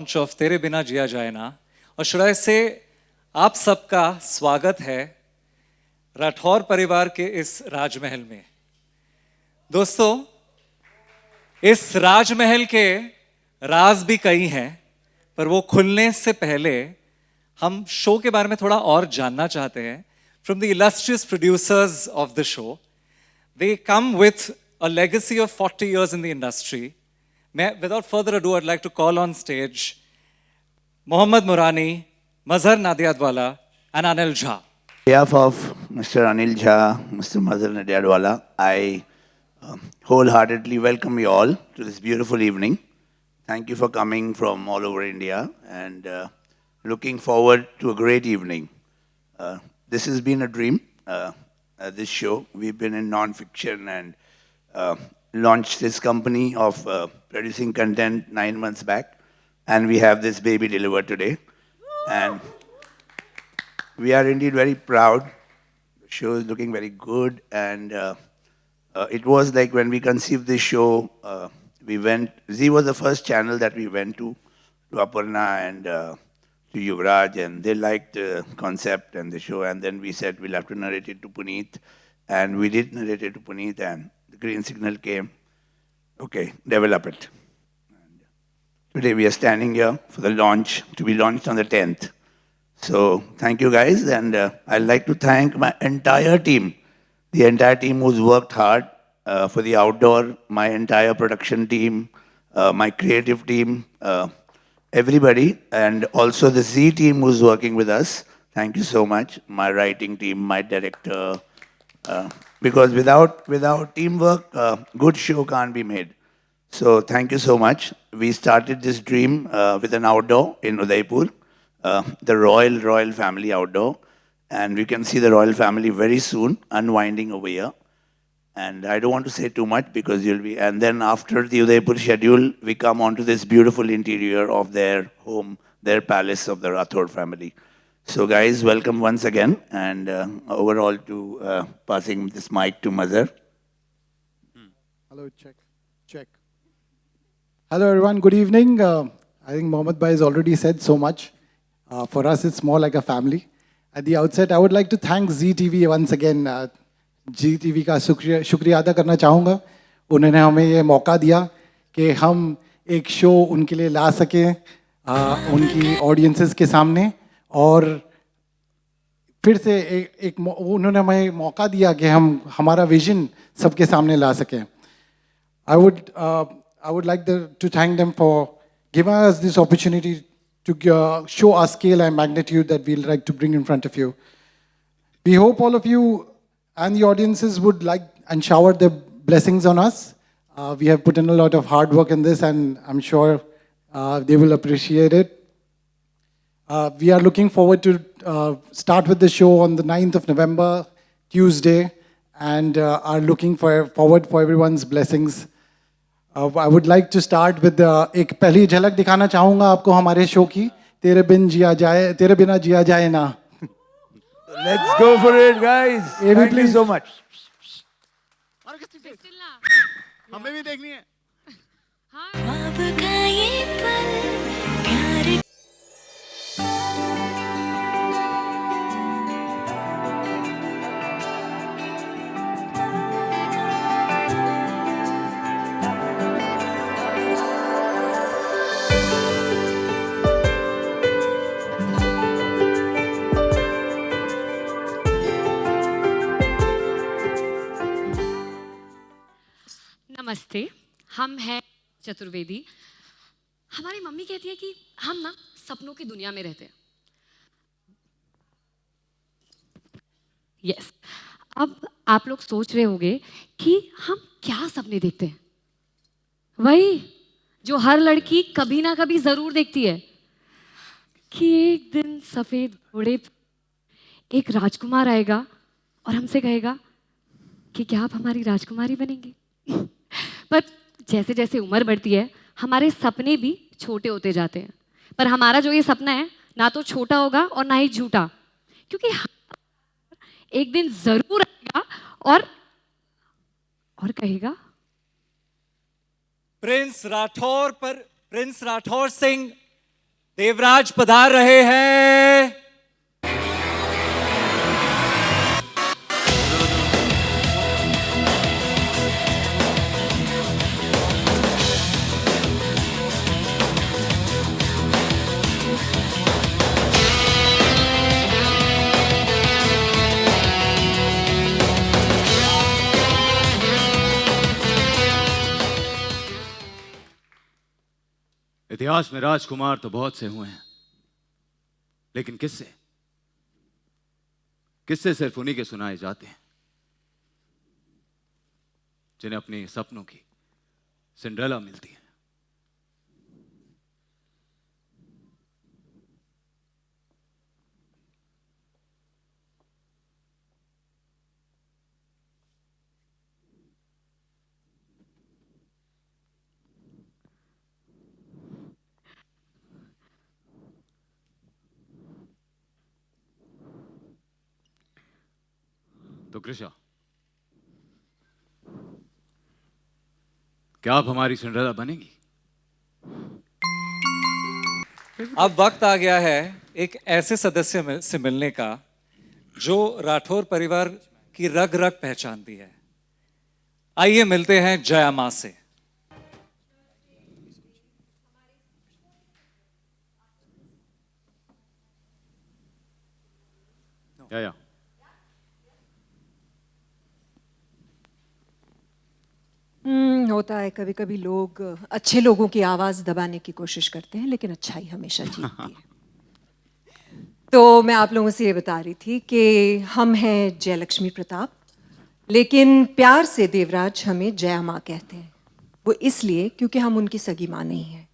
Of तेरे बिना जिया जाए ना, और शुरू से आप सबका स्वागत है राठौर परिवार के इस राजमहल में। दोस्तों, इस राजमहल के राज भी कई हैं, पर वो खुलने से पहले हम शो के बारे में थोड़ा और जानना चाहते हैं। From the illustrious producers of the show, they come with a legacy of 40 years in the industry. Without further ado, I'd like to call on stage Mohammad Murani, Mazhar Nadiadwala, and Anil Jha. On behalf of Mr. Anil Jha, Mr. Mazhar Nadiadwala, I wholeheartedly welcome you all to this beautiful evening. Thank you for coming from all over India and looking forward to a great evening. This has been a dream, this show. We've been in non-fiction and launched this company of producing content 9 months back. And we have this baby delivered today. And we are indeed very proud. The show is looking very good. And it was like when we conceived this show, Zee was the first channel that we went to Aparna and to Yuvraj, and they liked the concept and the show. And then we said we'll have to narrate it to Puneet. And we did narrate it to Puneet, and the green signal came. Okay, develop it. Today we are standing here for the launch, to be launched on the 10th. So thank you guys, and I'd like to thank my entire team, the entire team who's worked hard for the outdoor, my entire production team, my creative team, everybody, and also the Zee team who's working with us. Thank you so much. My writing team, my director, because without teamwork, good show can't be made. So thank you so much. We started this dream with an outdoor in Udaipur, the Royal Family Outdoor. And we can see the Royal Family very soon, unwinding over here. And I don't want to say too much because you'll be... And then after the Udaipur schedule, we come on to this beautiful interior of their home, their palace of the Rathod family. So guys, welcome once again. And overall to passing this mic to Mazhar. Hello, check. Hello everyone, good evening. I think Mohammed Bhai has already said so much. For us, it's more like a family. At the outset, I would like to thank Zee TV once again. Zee TV का शुक्रिया अदा करना चाहूँगा. उन्होंने हमें ये मौका दिया कि हम एक शो उनके लिए ला सकें उनकी ऑडियंसेस के सामने, और फिर से उन्होंने हमें मौका दिया कि हम हमारा विजन सबके सामने ला सकें. I would like to thank them for giving us this opportunity to show our scale and magnitude that we'd like to bring in front of you. We hope all of you and the audiences would like and shower their blessings on us. We have put in a lot of hard work in this, and I'm sure they will appreciate it. We are looking forward to start with the show on the 9th of November, Tuesday, and are looking forward for everyone's blessings. I would like to start with एक पहली झलक दिखाना चाहूँगा आपको हमारे show की, तेरे बिना जिया जाए ना. Let's go for it, guys. Thank you so much. हमें भी देखनी है. नमस्ते, हम हैं चतुर्वेदी. हमारी मम्मी कहती है कि हम ना सपनों की दुनिया में रहते हैं. यस, अब आप लोग सोच रहे होंगे कि हम क्या सपने देखते हैं. वही जो हर लड़की कभी ना कभी जरूर देखती है कि एक दिन सफेद घोड़े एक राजकुमार आएगा और हमसे कहेगा कि क्या आप हमारी राजकुमारी बनेंगी. पर जैसे जैसे उम्र बढ़ती है, हमारे सपने भी छोटे होते जाते हैं. पर हमारा जो ये सपना है, ना तो छोटा होगा और ना ही झूठा, क्योंकि एक दिन जरूर आएगा और कहेगा प्रिंस राठौर सिंह देवराज पधार रहे हैं। इतिहास में राजकुमार तो बहुत से हुए हैं, लेकिन किस्से किस्से सिर्फ उन्हीं के सुनाए जाते हैं जिन्हें अपने सपनों की सिंड्रेला मिलती है। तो कृषा, क्या आप हमारी सिंड्रेला बनेगी? अब वक्त आ गया है एक ऐसे सदस्य से मिलने का जो राठौर परिवार की रग रग पहचानती है। आइए मिलते हैं जया मां से। या होता है कभी कभी लोग अच्छे लोगों की आवाज दबाने की कोशिश करते हैं, लेकिन अच्छाई हमेशा जीतती है। तो मैं आप लोगों से ये बता रही थी कि हम हैं जयलक्ष्मी प्रताप, लेकिन प्यार से देवराज हमें जया माँ कहते हैं। वो इसलिए क्योंकि हम उनकी सगी माँ नहीं है।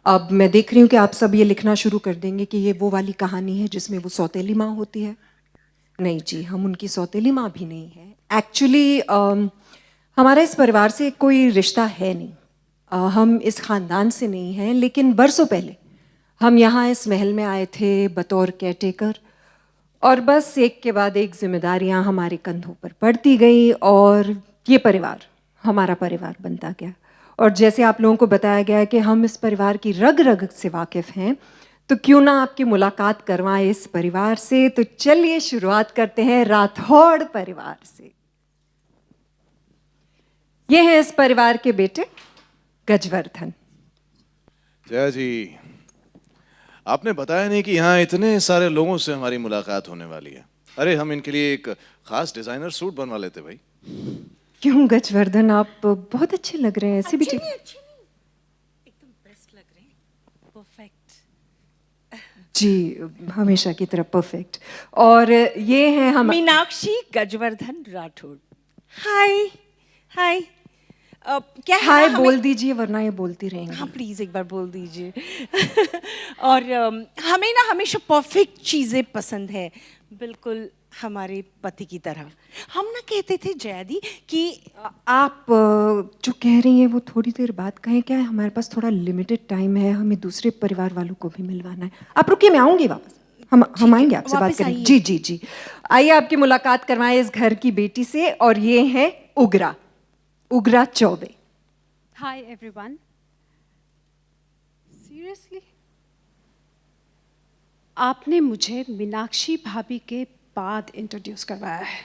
अब मैं देख रही हूँ कि आप सब ये लिखना शुरू कर देंगे कि ये वो वाली कहानी है जिसमें वो सौतेली माँ होती है। नहीं जी, हम उनकी सौतेली माँ भी नहीं है। एक्चुअली हमारा इस परिवार से कोई रिश्ता है नहीं। हम इस ख़ानदान से नहीं हैं, लेकिन बरसों पहले हम यहाँ इस महल में आए थे बतौर केयरटेकर, और बस एक के बाद एक जिम्मेदारियाँ हमारे कंधों पर पड़ती गई और ये परिवार हमारा परिवार बनता गया। और जैसे आप लोगों को बताया गया है कि हम इस परिवार की रग रग से वाकिफ़ हैं, तो क्यों ना आपकी मुलाकात करवाएं इस परिवार से। तो चलिए शुरुआत करते हैं राठौड़ परिवार से। ये है इस परिवार के बेटे गजवर्धन। जया जी, आपने बताया नहीं कि यहाँ इतने सारे लोगों से हमारी मुलाकात होने वाली है। अरे हम इनके लिए एक खास डिजाइनर सूट बनवा लेते भाई। क्यों गजवर्धन, आप बहुत अच्छे लग रहे हैं। ऐसे भी एकदम बेस्ट लग रहे हैं, परफेक्ट जी, हमेशा की तरह परफेक्ट। और ये है हम मीनाक्षी गजवर्धन राठौड़। हाय हाय, क्या है हाय ना, बोल दीजिए वरना ये बोलती रहेंगी। हाँ प्लीज एक बार बोल दीजिए। और हमें ना हमेशा परफेक्ट चीजें पसंद है, बिल्कुल हमारे पति की तरह। हम ना कहते थे जया दी कि आप जो कह रही हैं वो थोड़ी देर बाद कहें क्या है, हमारे पास थोड़ा लिमिटेड टाइम है, हमें दूसरे परिवार वालों को भी मिलवाना है। आप रुकिए, मैं आऊँगी वापस। हम आएंगे, आपसे बात वापस करेंगे। आइए। जी जी जी, आइए आपकी मुलाकात करवाएं इस घर की बेटी से। और ये है उग्रा चौबे। Hi everyone. Seriously? आपने मुझे मीनाक्षी भाभी के बाद इंट्रोड्यूस करवाया है।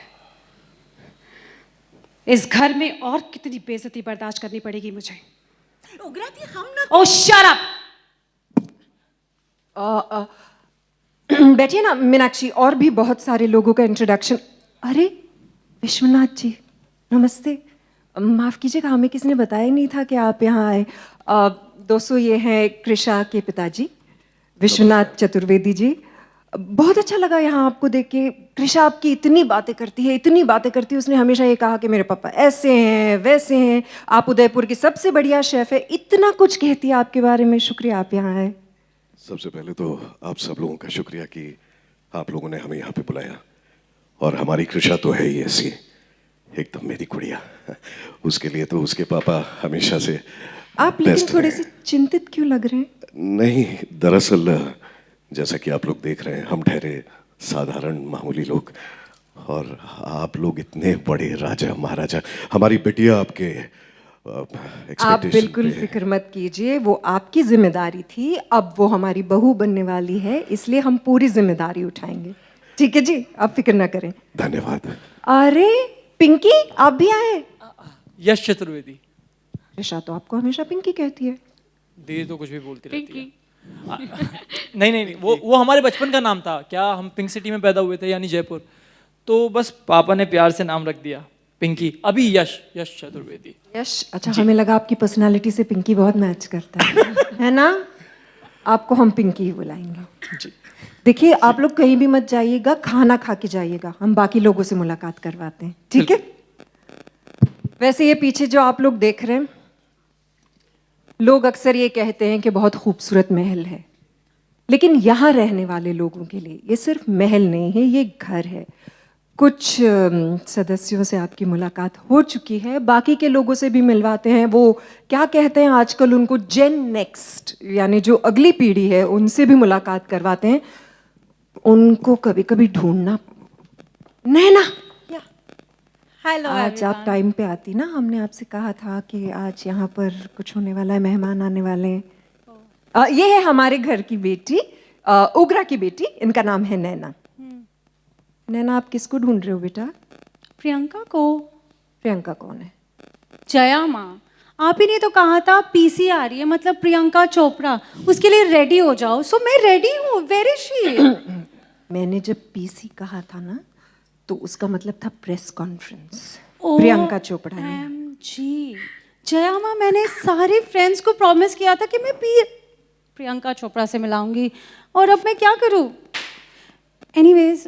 इस घर में और कितनी बेइज्जती बर्दाश्त करनी पड़ेगी मुझे? उगरा दी हम ना। Oh shut up! बैठिए ना मीनाक्षी, और भी बहुत सारे लोगों का इंट्रोडक्शन। अरे विश्वनाथ जी, नमस्ते। माफ़ कीजिएगा, हमें किसी ने बताया ही नहीं था कि आप यहाँ आए। दोस्तों, ये हैं कृषा के पिताजी विश्वनाथ चतुर्वेदी जी। बहुत अच्छा लगा यहाँ आपको देख के। कृषा आपकी इतनी बातें करती है, इतनी बातें करती है। उसने हमेशा ये कहा कि मेरे पापा ऐसे हैं वैसे हैं, आप उदयपुर की सबसे बढ़िया शेफ़ है, इतना कुछ कहती है आपके बारे में। शुक्रिया आप यहाँ आए। सबसे पहले तो आप सब लोगों का शुक्रिया कि आप लोगों ने हमें यहाँ पे बुलाया। और हमारी कृषा तो है ही ऐसी, एकदम मेरी गुड़िया। उसके लिए तो उसके पापा हमेशा से आप लेकिन थोड़े से चिंतित क्यों लग रहे हैं? नहीं, दरअसल जैसा कि आप लोग देख रहे हैं, हम ठहरे साधारण मामूली लोग, और आप लोग इतने बड़े राजा महाराजा। हमारी बिटिया आपके आप बिल्कुल फिक्र मत कीजिए, वो आपकी जिम्मेदारी थी, अब वो हमारी बहू बनने वाली है, इसलिए हम पूरी जिम्मेदारी उठाएंगे। ठीक है जी, आप फिक्र ना करें। धन्यवाद। अरे पिंकी, आप भी आए? यश चतुर्वेदी। ऋषा तो आपको हमेशा पिंकी कहती है। दीदी तो कुछ भी बोलती रहती है। नहीं नहीं नहीं, वो हमारे बचपन का नाम था। क्या हम पिंक सिटी में पैदा हुए थे, यानी जयपुर, तो बस पापा ने प्यार से नाम रख दिया पिंकी। अभी यश चतुर्वेदी। यश, अच्छा हमें लगा आपकी पर्सनालिटी से पिंकी बहुत मैच करता है ना? आपको हम पिंकी ही बुलाएंगे। देखिए, आप लोग कहीं भी मत जाइएगा, खाना खा के जाइएगा, हम बाकी लोगों से मुलाकात करवाते हैं, ठीक है? वैसे ये पीछे जो आप लोग देख रहे हैं, लोग अक्सर ये कहते हैं कि बहुत खूबसूरत महल है, लेकिन यहाँ रहने वाले लोगों के लिए ये सिर्फ महल नहीं है, ये घर है। कुछ सदस्यों से आपकी मुलाकात हो चुकी है, बाकी के लोगों से भी मिलवाते हैं। वो क्या कहते हैं आजकल उनको, जेन नेक्स्ट, यानी जो अगली पीढ़ी है, उनसे भी मुलाकात करवाते हैं। उनको कभी कभी ढूंढना। नैना, हेलो, आज आप टाइम पे आती ना, हमने आपसे कहा था कि आज यहाँ पर कुछ होने वाला है, मेहमान आने वाले हैं। ये है हमारे घर की बेटी, उग्रा की बेटी, इनका नाम है नैना। नैना, आप किसको ढूंढ रहे हो बेटा? प्रियंका को। प्रियंका कौन है? जया माँ, आप ही ने तो कहा था पीसी आ रही है, मतलब प्रियंका चोपड़ा, उसके लिए रेडी हो जाओ। सो मैं रेडी हूँ। Where is she? मैंने जब पीसी कहा था ना, तो उसका मतलब था प्रेस कॉन्फ्रेंस। प्रियंका चोपड़ा ने। जी जया माँ, मैंने सारे फ्रेंड्स को प्रॉमिस किया था कि मैं प्रियंका चोपड़ा से मिलाऊंगी, और अब मैं क्या करूँ? Anyways,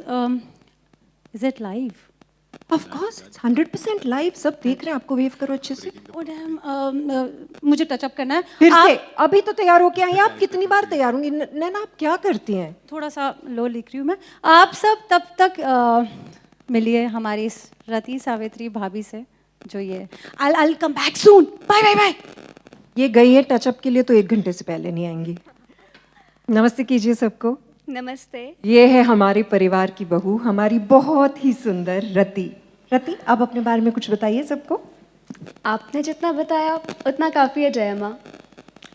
is it live? Of course, 100% live, सब देख रहे हैं। आपको वेव करो अच्छे से। मुझे टचअप करना है फिर से। अभी तो तैयार होके आई हैं आप, कितनी बार तैयार होंगी? नैना, आप क्या करती हैं? थोड़ा सा लो लिख रही हूँ मैं। आप सब तब तक मिलिए हमारी इस रति सावित्री भाभी से, जो ये I'll come back soon, bye bye bye. ये गई है टचअप के लिए, तो 1 घंटे से पहले नहीं आएंगी। नमस्ते कीजिए सबको। नमस्ते। ये है हमारे परिवार की बहू, हमारी बहुत ही सुंदर रति। रति, आप अपने बारे में कुछ बताइए सबको। आपने जितना बताया उतना काफ़ी है जया माँ।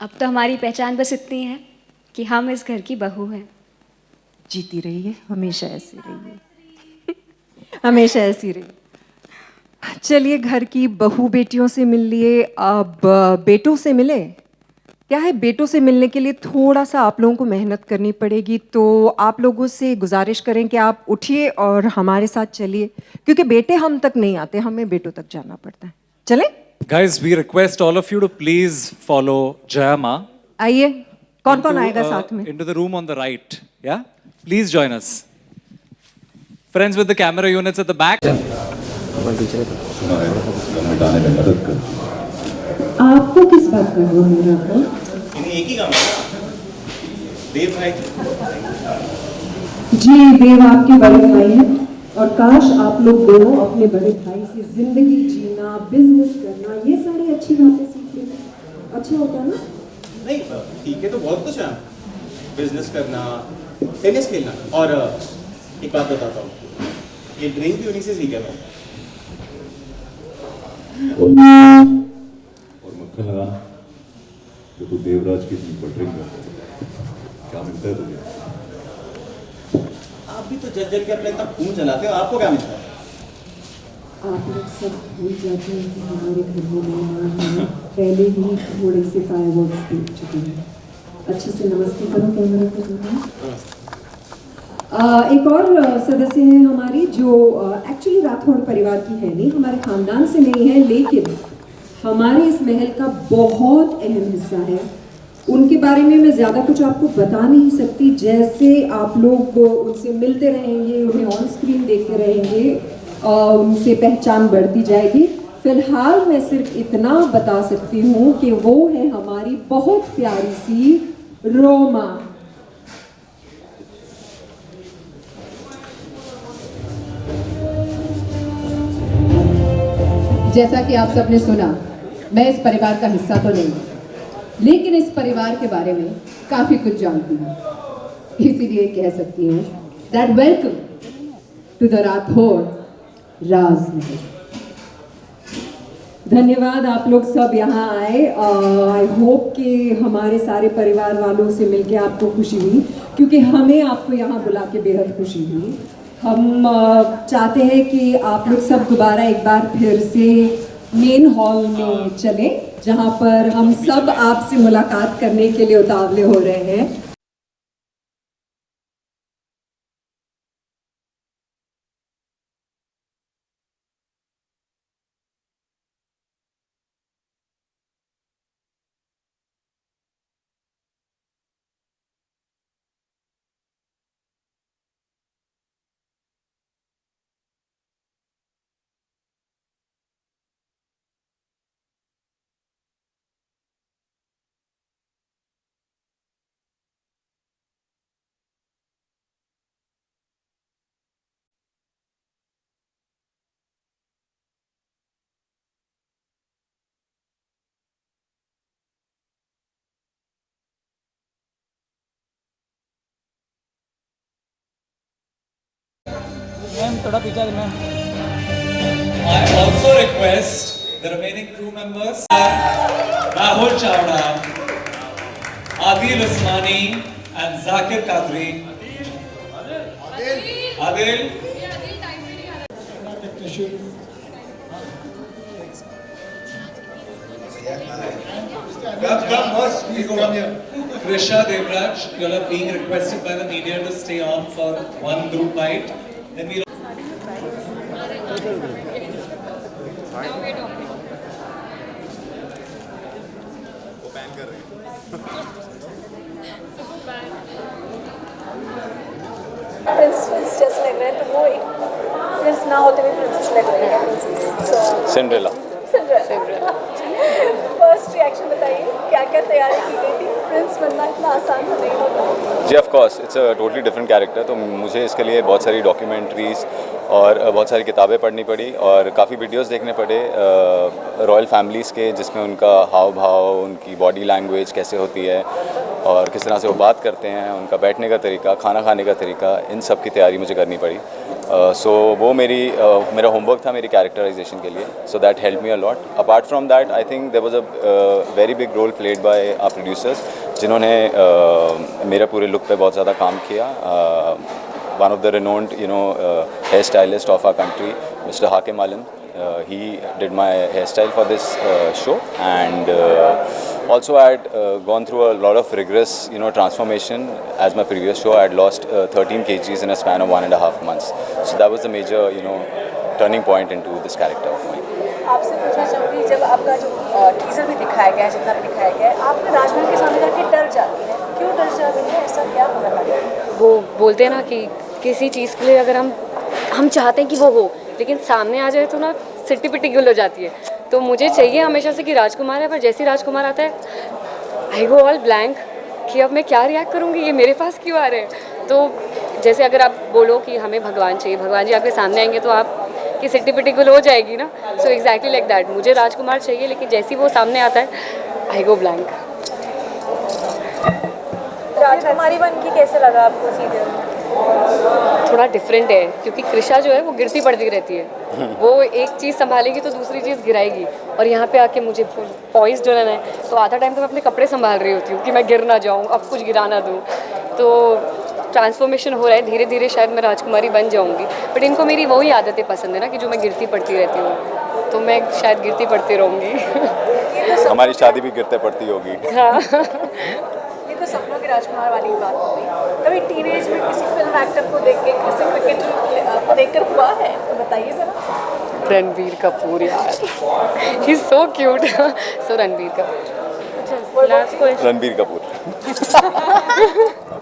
अब तो हमारी पहचान बस इतनी है कि हम इस घर की बहू हैं। जीती रहिए, हमेशा ऐसी रहिए, हमेशा ऐसी रहिए। चलिए, घर की बहू बेटियों से मिल लिए, अब बेटों से मिले। क्या है, बेटों से मिलने के लिए थोड़ा सा आप लोगों को मेहनत करनी पड़ेगी, तो आप लोगों से गुजारिश करें कि आप उठिए और हमारे साथ चलिए, क्योंकि बेटे हम तक नहीं आते, हमें बेटों तक जाना पड़ता है। चलें? Guys, we request all of you to please follow Jaya Ma. आइए, कौन कौन आएगा साथ में? Into the room on the right. Yeah? Please join us. Friends with the camera units at the back. आपको किस बात का हुआ है आपको? एक ही काम है देव भाई। जी, देव आपके बड़े भाई हैं, और काश आप लोग दोनों अपने बड़े भाई से जिंदगी जीना, बिजनेस करना, ये सारी अच्छी बातें सीख लेते। अच्छा होता ना? नहीं ठीक है, तो बहुत कुछ है, बिजनेस करना, टेनिस खेलना, और एक बात बताता हूँ, ये ड्रिंक भी उन्हीं से सीखा था। और मक्खन लगाना, जो तू देवराज की ड्रिंक करता है, क्या मिलता है तुझे? आप भी तो जल जल के अपने इतना खून चलाते हो, आपको क्या मिलता है? आप लोग सब भूल जाते हैं कि हमारे घर में मेहमान हैं, पहले ही थोड़े से फायरवर्क्स देख चुके हैं। अच्छे से नमस्ते करो कैमरा को। एक और सदस्य हैं हमारी, जो एक्चुअली राठौड़ परिवार की है नहीं, हमारे खानदान से नहीं है, लेकिन हमारे इस महल का बहुत अहम हिस्सा है। उनके बारे में मैं ज़्यादा कुछ आपको बता नहीं सकती, जैसे आप लोग उनसे मिलते रहेंगे, उन्हें ऑन स्क्रीन देखते रहेंगे, उनसे पहचान बढ़ती जाएगी। फिलहाल मैं सिर्फ इतना बता सकती हूँ कि वो है हमारी बहुत प्यारी सी रोमा। जैसा कि आप सबने सुना, मैं इस परिवार का हिस्सा तो नहीं, लेकिन इस परिवार के बारे में काफ़ी कुछ जानती हूँ। इसीलिए कह सकती हूँ that welcome to the Rathore Rajmahal. धन्यवाद आप लोग सब यहाँ आए। आई होप कि हमारे सारे परिवार वालों से मिलके आपको खुशी हुई, क्योंकि हमें आपको यहाँ बुला के बेहद खुशी हुई। हम चाहते हैं कि आप लोग सब दोबारा एक बार फिर से मेन हॉल में चलें, जहाँ पर हम सब आपसे मुलाकात करने के लिए उतावले हो रहे हैं। मैम थोड़ा पीछे ma'am. I also request the remaining crew members, Rahul Chawda, Adil Usmani, and Zakir Kadri. Adil. Come, boss. Please come here. Krisha Devraj, you are being requested by the media to stay on for one group bite. Then we. Princess जैसे लग रहा है, तो वो एक Prince ना होते हुए प्रिंसेस लग रही है। सिंड्रेला। फर्स्ट रिएक्शन बताइए, क्या क्या तैयारी की गई थी? प्रिंस बनना इतना आसान तो नहीं होता। जी of course it's a totally different character, तो मुझे इसके लिए बहुत सारी डॉक्यूमेंट्रीज़ और बहुत सारी किताबें पढ़नी पड़ी और काफ़ी वीडियोस देखने पड़े रॉयल फैमिलीज़ के, जिसमें उनका हाव भाव, उनकी बॉडी लैंग्वेज कैसे होती है और किस तरह से वो बात करते हैं, उनका बैठने का तरीका, खाना खाने का तरीका, इन सब की तैयारी मुझे करनी पड़ी। सो वो मेरा होमवर्क था मेरी कैरेक्टराइजेशन के लिए, so that help me a lot. Apart from that I think there was a very big role played by our producers, जिन्होंने मेरे पूरे लुक पे बहुत ज़्यादा काम किया। One of the renowned, hairstylist of our country, Mr. Hakim Alam, he did my hairstyle for this show, and also I had gone through a lot of rigorous, transformation. As my previous show, I had lost 13 kgs in a span of 1.5 months. So that was the major, turning point into this character of mine. आपसे पूछना चाहूँगी, जब आपका जो teaser भी दिखाया गया है, जितना भी दिखाया गया है, आपने राजमहल के सामने जाके डर जाती है, क्यों डर जाती है? ऐसा क्या होना लगा? वो बोलते हैं ना कि किसी चीज़ के लिए अगर हम चाहते हैं कि वो हो, लेकिन सामने आ जाए तो ना सिट्टी पिट्टी गुल हो जाती है। तो मुझे चाहिए हमेशा से कि राजकुमार है, पर जैसे ही राजकुमार आता है आई गो ऑल ब्लैंक कि अब मैं क्या रिएक्ट करूँगी, ये मेरे पास क्यों आ रहे हैं। तो जैसे अगर आप बोलो कि हमें भगवान चाहिए, भगवान जी आपके सामने आएंगे तो आप कि सिट्टी पिट्टी गुल हो जाएगी ना। सो एग्जैक्टली लाइक दैट, मुझे राजकुमार चाहिए, लेकिन जैसे ही वो सामने आता है आई गो ब्लैंक। राजकुमारी बन के कैसे लगा आपको सीरियल? थोड़ा डिफरेंट है, क्योंकि कृषा जो है वो गिरती पड़ती रहती है, वो एक चीज़ संभालेगी तो दूसरी चीज़ गिराएगी, और यहाँ पे आके मुझे पॉइज्ड होना है, तो आधा टाइम तो मैं अपने कपड़े संभाल रही होती हूँ कि मैं गिर ना जाऊँ, अब कुछ गिरा ना दूँ। तो ट्रांसफॉर्मेशन हो रहा है, धीरे धीरे शायद मैं राजकुमारी बन जाऊँगी, बट इनको मेरी वही आदतें पसंद है ना कि जो मैं गिरती पड़ती रहती हूँ, तो मैं शायद गिरती पड़ती रहूँगी। हमारी शादी भी गिरते पड़ती होगी। हाँ। तो सपनों के राजकुमार वाली बात हो गई। कभी टीनेज में किसी फिल्म एक्टर को देख के, किसी क्रिकेटर को देखकर हुआ है तो बताइए जरा। रणबीर कपूर यार, he is so cute. So Ranbir Kapoor. Last question. Ranbir Kapoor.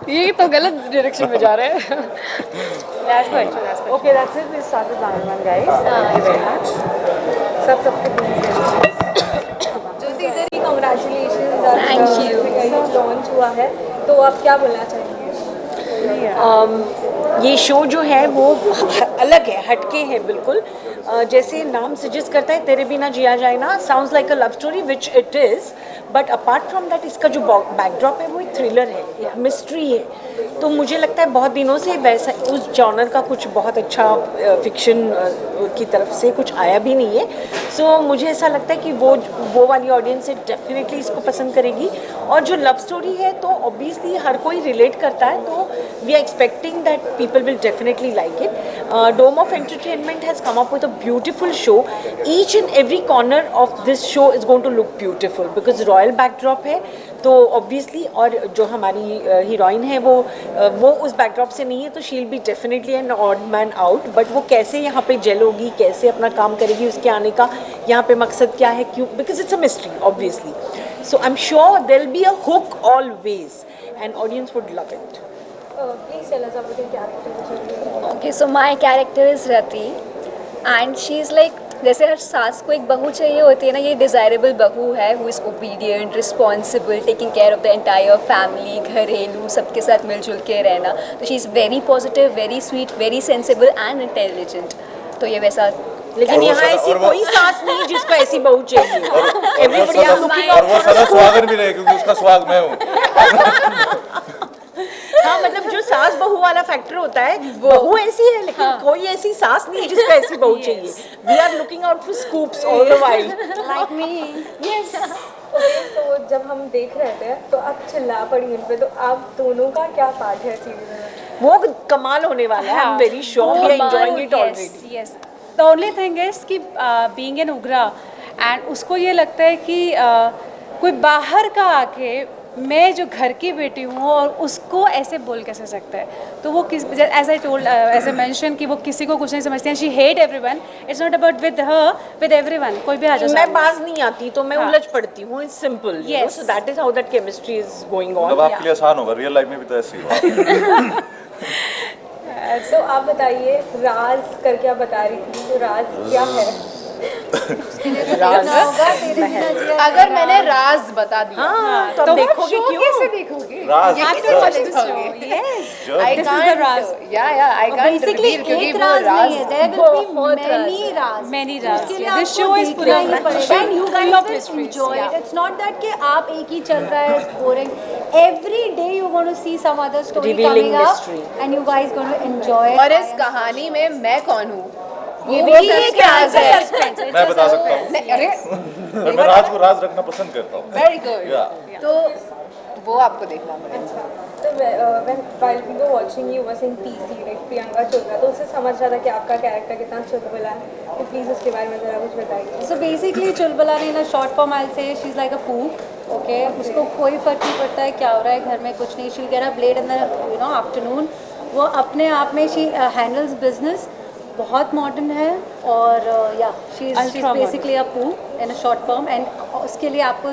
ये तो गलत डायरेक्शन में जा रहे हैं। Last question. Okay, that's it. We start with round 1 guys. Thank you very much. सबको कांग्रेचुलेशंस, थैंक यू। लॉन्च हुआ है, तो आप क्या बोलना चाहेंगे? ये शो जो है वो अलग है, हटके है बिल्कुल। जैसे नाम सजेस्ट करता है तेरे बिना जिया जाए ना, sounds like a love story which it is, but apart from that इसका जो बैकड्रॉप है वो एक थ्रिलर है, एक मिस्ट्री है। तो मुझे लगता है बहुत दिनों से वैसा उस जॉनर का कुछ बहुत अच्छा फिक्शन की तरफ से कुछ आया भी नहीं है। सो मुझे ऐसा लगता है कि वो वाली ऑडियंस है डेफिनेटली इसको पसंद करेगी। और जो लव स्टोरी है तो ऑब्वियसली हर कोई रिलेट करता है, तो we are expecting that people will definitely like it. Dome of entertainment has come up with a beautiful show. Each and every corner of this show is going to look beautiful because royal backdrop है तो obviously, और जो हमारी heroine है वो उस backdrop से नहीं है, तो she will be definitely an odd man out. But वो कैसे यहाँ पे जेल होगी, कैसे अपना काम करेगी, उसके आने का यहाँ पे मकसद क्या है, क्यों, because it's a mystery obviously. So I am sure there will be a hook always and audience would love it. Please tell us about your character. Okay, so my character is Rati and she is like, जैसे हर सास को एक बहू चाहिए होती है ना, ये डिज़ायरेबल बहू है who is obedient, responsible, taking care of the entire family, घरेलू सबके साथ मिलजुल के रहना। तो she is very positive, very sweet, very sensible and intelligent. तो ये वैसा, लेकिन यहाँ ऐसी कोई सास नहीं जिसको ऐसी बहू चाहिए। Everybody are looking और out वो for a सदा scoop. स्वागत भी रहे क्योंकि उसका स्वाग मैं हूँ। हाँ, मतलब जो सास बहू वाला फैक्टर होता है, बहू ऐसी है लेकिन कोई ऐसी सास नहीं जिसको ऐसी बहू चाहिए। We are looking out for scoops all the while. Like me. Yes. तो जब हम देख रहे थे तो आप चिल्ला पड़ी इन पे, तो आप दोनों का क्या पार्ट है सीरीज में? वो कमाल होने वाला है। I am very sure we are enjoying it already. Yes, the only thing is कि बीइंग एन उग्रा एंड उसको ये लगता है कि कोई बाहर का आके मैं जो घर की बेटी हूँ और उसको ऐसे बोल कैसे सकता है। तो वो किस as I told, as I mention कि वो किसी को कुछ नहीं समझती हैं, she hate everyone. It's not about with her, with everyone, कोई भी आ जाए। मैं बाज नहीं आती तो मैं उलझ पड़ती हूँ, it's simple. Yes. So that is how that chemistry is going on. मतलब आपके लिए आसान होगा, रियल लाइफ में भी तो ऐसे ही होगा। तो आप बताइए, राज करके आप बता रही थी, तो राज क्या है? अगर मैंने राज बता दिया हाँ, तो आप देखोगे क्यों? कैसे देखोगे? राज, यहाँ पे watch this show. Yes. I can't. Yeah, I can't Basically, believe क्योंकि एक वो राज राज नहीं है, there will be many raz. Many raz. This show is full of mystery. And you guys will enjoy it. It's not that कि आप एक ही चल रहा है boring. Every day you're going to see some other story Revealing coming up, mystery. and you guys going to enjoy it. और इस कहानी में मैं कौन हूँ ये वो भी एक राज है। मैं बता सकता हूँ। नहीं, अरे और मैं राज को राज रखना पसंद करता हूँ। Very good. Yeah. तो वो आपको देखना पड़ेगा। तो when while we were watching you was in PC like Priyanka Chopra, तो उससे समझ रहा था कि आपका कैरेक्टर कितना चुलबुला है, तो प्लीज उसके बारे में जरा कुछ बताइए। So basically चुलबुला ने ना short form I'll say she's like a poop. Okay, उसको कोई फर्क नहीं पड़ता है क्या हो रहा है घर में, कुछ नहीं। She'll get up late in the afternoon. वो अपने आप में she handles business, बहुत मॉडर्न है और या she is basically a poop in a short form, and उसके लिए आपको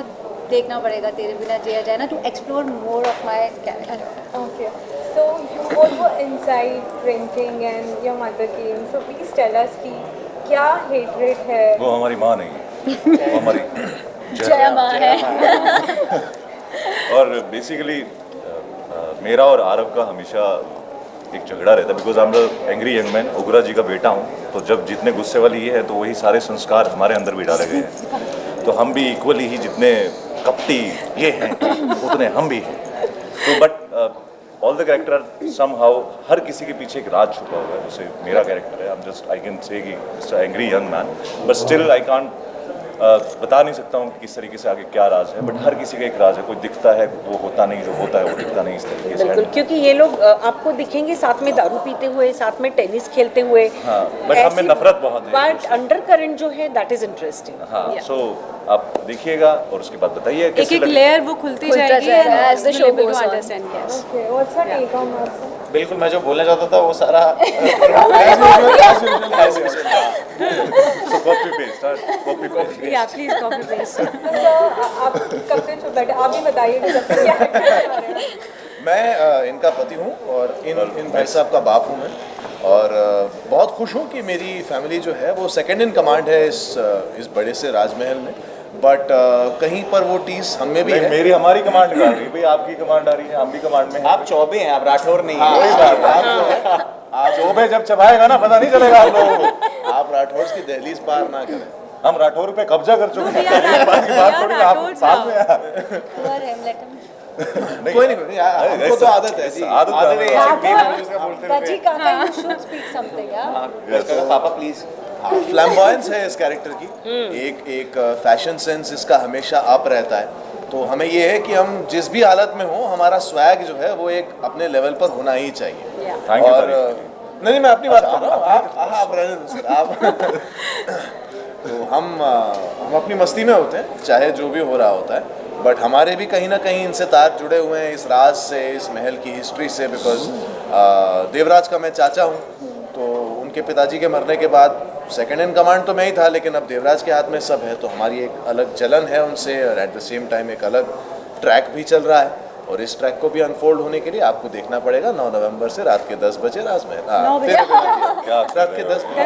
देखना पड़ेगा तेरे बिना जिया जाए ना, to explore more of my character. Okay, so you both were inside drinking and your mother came, so please tell us कि क्या hatred है? वो हमारी माँ नहीं है, वो हमारी जया माँ है। और बेसिकली मेरा और आरव का हमेशा एक झगड़ा रहता है, because I am the angry young man, Ugra ji का बेटा हूँ। तो जब जितने गुस्से वाली ये है तो वही सारे संस्कार हमारे अंदर भी डाले गए हैं। तो हम भी इक्वली ही जितने कपटी ये हैं उतने हम भी हैं। तो but all the character somehow हर किसी के पीछे एक राज छुपा हुआ है। जैसे मेरा कैरेक्टर है, I am just I can say कि it's angry young man, but still I can't बता नहीं सकता हूँ कि किस तरीके से आगे क्या राज है। बट हर किसी का एक राज है, कोई दिखता है वो होता नहीं, जो होता है वो दिखता नहीं, इस तरीके से। बिल्कुल, क्योंकि ये लोग आपको दिखेंगे साथ में दारू पीते हुए, साथ में टेनिस खेलते हुए। हाँ, बट हम में नफरत बहुत है। बट अंडर करंट जो है दैट इज इंटरेस्टिंग। हाँ, सो आप देखिएगा और उसके बाद बताइए कैसे एक लेयर वो खुलती जाएगी as the show goes on. Okay, what's your take on that, sir? बिल्कुल, मैं जो बोलना चाहता था वो सारा कॉपी पेस्ट, कॉपी पेस्ट। या प्लीज कॉपी पेस्ट। तो आप कब से चुप बैठे, आप भी बताइए कि कब से क्या है? मैं इनका पति हूँ और इन भाई साहब का बाप हूँ मैं। और बहुत खुश हूँ कि मेरी फैमिली जो है वो सेकंड इन कमांड है इस बड़े से राजमहल में। बट कहीं पर वो टीस हम में भी है। मेरी हमारी कमांड आ रही है भाई, आपकी कमांड आ रही है, हम भी कमांड में हैं। आप चौबे हैं, आप राठौर नहीं हाँ, हैं। वही बात है। चोबे जब चबाएगा ना पता नहीं चलेगा आप लोगों को। आप राठौड़ की दहलीज पार ना करें। हम राठौर पे कब्जा कर चुके हैं, एक बार की बात थोड़ी, आप साथ में कोई नहीं, हमको तो आदत है जी, आदत है। कजी काका यू शुड स्पीक समथिंग यार। पापा प्लीज। फ्लैम्बॉयंस है इस कैरेक्टर की, एक फैशन सेंस इसका हमेशा अप रहता है। तो हमें ये है कि हम जिस भी हालत में हो, हमारा स्वैग जो है वो एक अपने लेवल पर होना ही चाहिए। और नहीं, मैं अपनी बात कर रहा हूँ, आप रहने दो सर, आप। तो हम अपनी मस्ती में होते हैं, चाहे जो भी हो रहा होता है, बट हमारे भी कहीं ना कहीं इनसे तार जुड़े हुए हैं, इस राज से, इस महल की हिस्ट्री से। बिकॉज देवराज का मैं चाचा हूँ, तो उनके पिताजी के मरने के बाद सेकंड इन कमांड तो मैं ही था, लेकिन अब देवराज के हाथ में सब है, तो हमारी एक अलग जलन है उनसे, और एट द सेम टाइम एक अलग ट्रैक भी चल रहा है। और इस ट्रैक को भी अनफोल्ड होने के लिए आपको देखना पड़ेगा 9 नवंबर से रात के 10 बजे राजमहल। रात के 10 बजे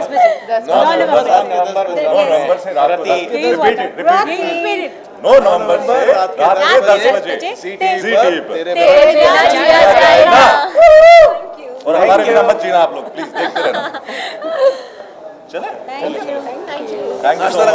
9 नवंबर से रात के 9 नवंबर से रात के 10 बजे CTV पर। और हमारे बिना मत जीना आप लोग, प्लीज देखते रहना। चले, थैंक यू।